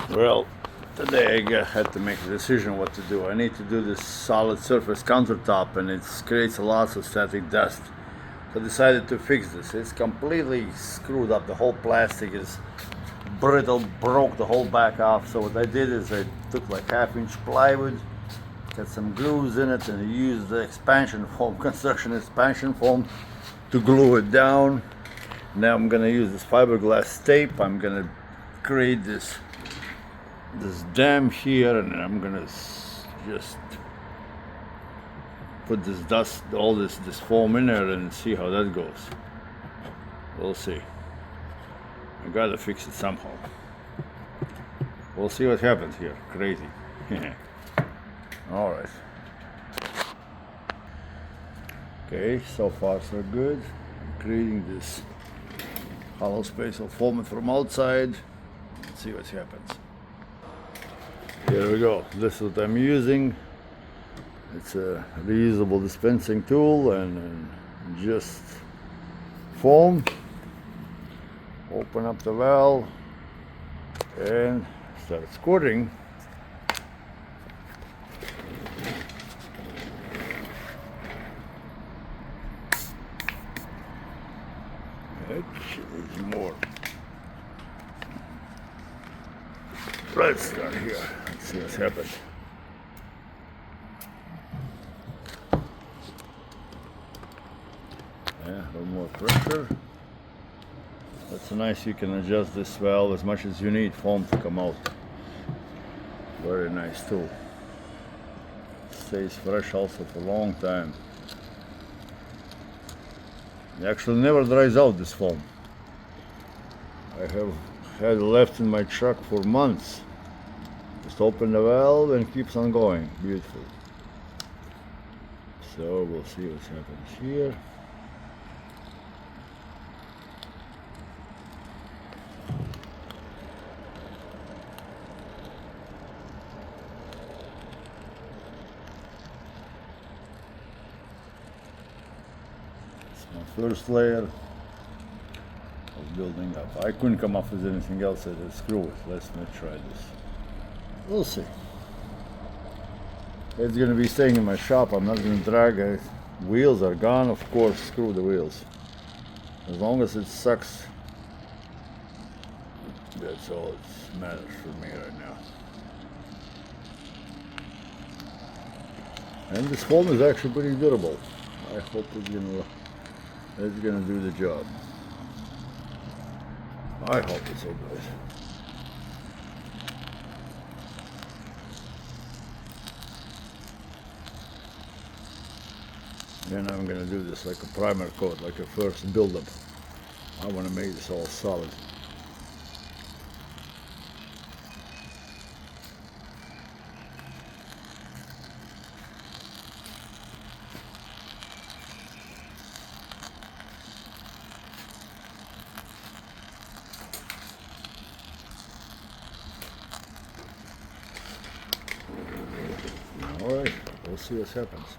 Well, today I had to make a decision what to do. I need to do this solid surface countertop, and it creates lots of static dust. So I decided to fix this. It's completely screwed up. The whole plastic is brittle, broke the whole back off. So what I did is I took like 1/2 inch plywood, got some glues in it, and used the expansion foam, construction expansion foam, to glue it down. Now I'm gonna use this fiberglass tape. I'm gonna create this dam here, and I'm gonna just put this dust, all this foam in there, and see how that goes. We'll see. I gotta fix it somehow. We'll see what happens here. Crazy. All right. Okay, so far so good. I'm creating this hollow space. I'll foam it from outside. Let's see what happens. Here we go. This is what I'm using. It's a reusable dispensing tool, and just foam. Open up the valve and start squirting. There's more. Let's start here. Let's see what's happened. Yeah, a little more pressure. That's nice. You can adjust this valve as much as you need foam to come out. Very nice tool. Stays fresh also for a long time. It actually never dries out, this foam. I have had it left in my truck for months. Just open the valve and it keeps on going. Beautiful. So we'll see what happens here. My first layer of building up. I couldn't come up with anything else. I said, screw it, let's not try this. We'll see. It's going to be staying in my shop. I'm not going to drag it. Wheels are gone, of course. Screw the wheels. As long as it sucks, that's all that matters for me right now. And this foam is actually pretty durable. I hope it's gonna do the job. I hope it's so good. Then I'm gonna do this like a primer coat, like a first build-up. I want to make this all solid. All right, we'll see what happens.